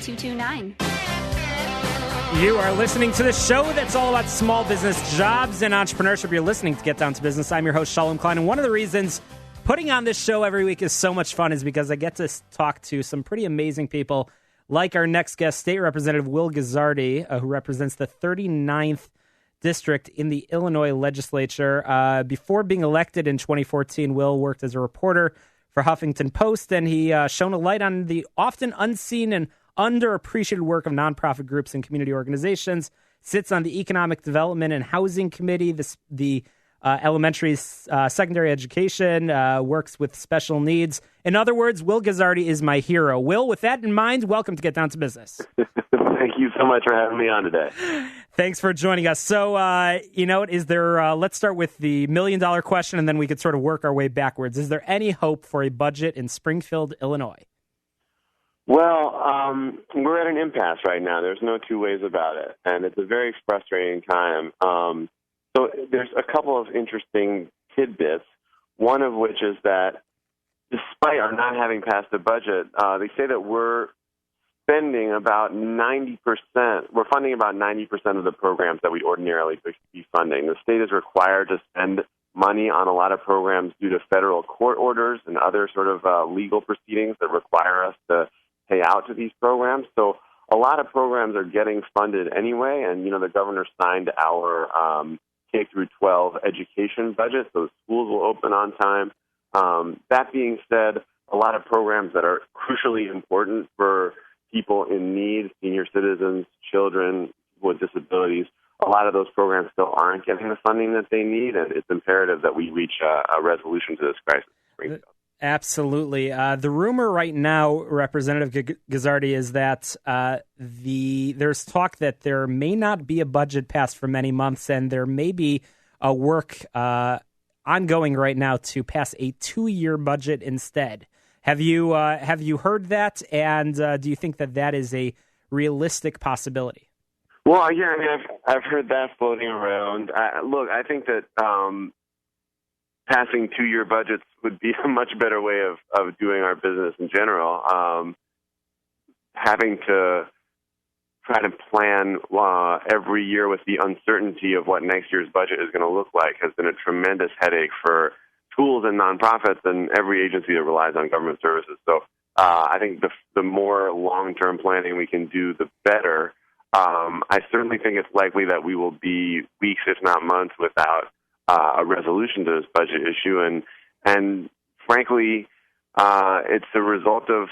888-229. You are listening to the show that's all about small business, jobs, and entrepreneurship. You're listening to Get Down to Business. I'm your host, Shalom Klein, and one of the reasons putting on this show every week is so much fun is because I get to talk to some pretty amazing people, like our next guest, State Representative Will Guzzardi, who represents the 39th District in the Illinois legislature. Before being elected in 2014, Will worked as a reporter for Huffington Post, and he shone a light on the often unseen and underappreciated work of nonprofit groups and community organizations, sits on the Economic Development and Housing Committee, the elementary, secondary education, works with special needs. In other words, Will Guzzardi is my hero. Will, with that in mind, welcome to Get Down to Business. Thank you so much for having me on today. Thanks for joining us. So, is there, let's start with the $1 million question, and then we could sort of work our way backwards. Is there any hope for a budget in Springfield, Illinois? Well, we're at an impasse right now. There's no two ways about it, and it's a very frustrating time. So there's a couple of interesting tidbits, one of which is that despite our not having passed the budget, they say that we're spending about 90%, we're funding about 90% of the programs that we ordinarily be funding. The state is required to spend money on a lot of programs due to federal court orders and other sort of legal proceedings that require us to pay out to these programs. So a lot of programs are getting funded anyway, and, the governor signed our K through 12 education budget, so schools will open on time. That being said, a lot of programs that are crucially important for people in need, senior citizens, children with disabilities, a lot of those programs still aren't getting the funding that they need, and it's imperative that we reach a resolution to this crisis. Absolutely. The rumor right now, Representative Guzzardi, is that there's talk that there may not be a budget passed for many months, and there may be a work ongoing right now to pass a 2-year budget instead. Have you heard that, and do you think that is a realistic possibility? Well, yeah, I mean, I've heard that floating around. I think that passing 2-year budgets would be a much better way of doing our business in general. Having to try to plan every year with the uncertainty of what next year's budget is going to look like has been a tremendous headache for schools and nonprofits and every agency that relies on government services. So I think the more long-term planning we can do, the better. I certainly think it's likely that we will be weeks, if not months, without a resolution to this budget issue. And frankly, it's the result of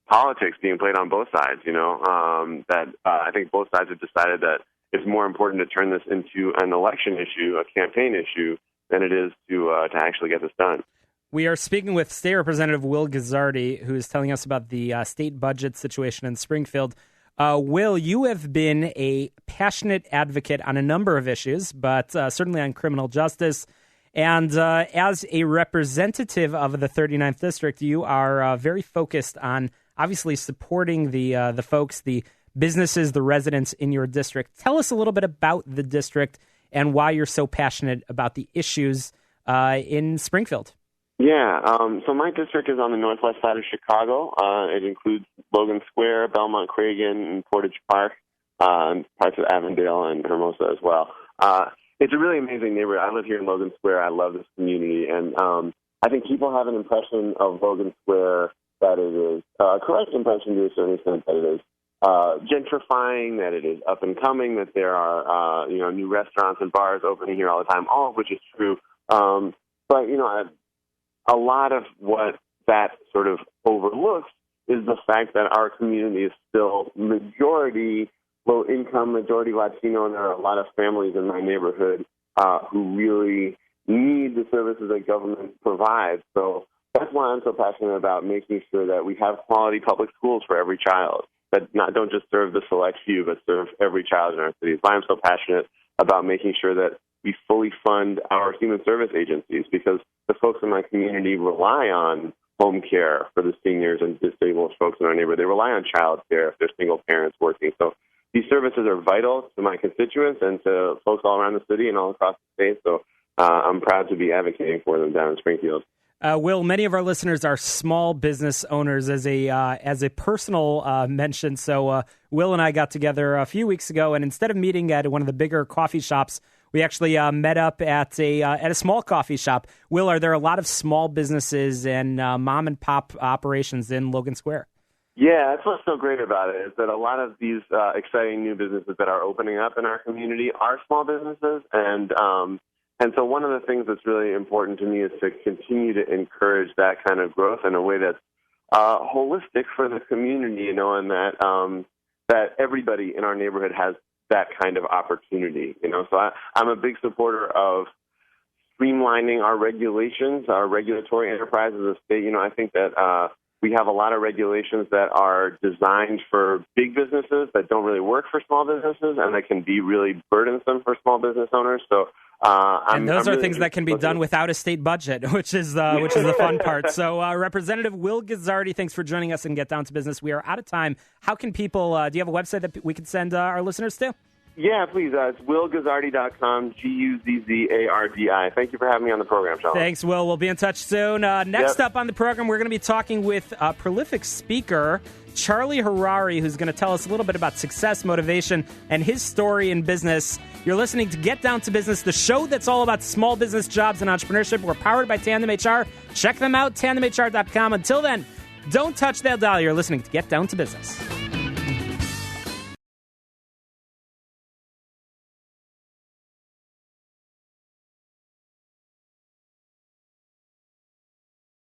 politics being played on both sides, that I think both sides have decided that it's more important to turn this into an election issue, a campaign issue, than it is to actually get this done. We are speaking with State Representative Will Guzzardi, who is telling us about the state budget situation in Springfield. Will, you have been a passionate advocate on a number of issues, but certainly on criminal justice. And as a representative of the 39th District, you are very focused on obviously supporting the folks, the businesses, the residents in your district. Tell us a little bit about the district and why you're so passionate about the issues in Springfield. Yeah, so my district is on the northwest side of Chicago. It includes Logan Square, Belmont Cragen, and Portage Park, and parts of Avondale and Hermosa as well. It's a really amazing neighborhood. I live here in Logan Square. I love this community, and I think people have an impression of Logan Square that it is a correct impression to a certain extent, that it is gentrifying, that it is up and coming, that there are new restaurants and bars opening here all the time, all of which is true. But a lot of what that sort of overlooks is the fact that our community is still majority low income, majority Latino, and there are a lot of families in my neighborhood who really need the services that government provides. So that's why I'm so passionate about making sure that we have quality public schools for every child, that don't just serve the select few, but serve every child in our city. That's why I'm so passionate about making sure that we fully fund our human service agencies, because the folks in my community rely on home care for the seniors and disabled folks in our neighborhood. They rely on child care if they're single parents working. So these services are vital to my constituents and to folks all around the city and all across the state. So I'm proud to be advocating for them down in Springfield. Will, many of our listeners are small business owners as a personal mention. So Will and I got together a few weeks ago, and instead of meeting at one of the bigger coffee shops, we actually met up at a small coffee shop. Will, are there a lot of small businesses and mom and pop operations in Logan Square? Yeah, that's what's so great about it, is that a lot of these exciting new businesses that are opening up in our community are small businesses, and so one of the things that's really important to me is to continue to encourage that kind of growth in a way that's holistic for the community, and that everybody in our neighborhood has that kind of opportunity. So I'm a big supporter of streamlining our regulations, our regulatory enterprise as a state. I think that we have a lot of regulations that are designed for big businesses that don't really work for small businesses, and that can be really burdensome for small business owners. So, and those are things that can be done without a state budget, which is the fun part. So, Representative Will Guzzardi, thanks for joining us and Get Down to Business. We are out of time. How can people? Do you have a website that we can send our listeners to? Yeah, please. It's willguzzardi.com, Guzzardi. Thank you for having me on the program, Shalom. Thanks, Will. We'll be in touch soon. Next up on the program, we're going to be talking with a prolific speaker, Charlie Harari, who's going to tell us a little bit about success, motivation, and his story in business. You're listening to Get Down to Business, the show that's all about small business, jobs, and entrepreneurship. We're powered by Tandem HR. Check them out, tandemhr.com. Until then, don't touch that dial. You're listening to Get Down to Business.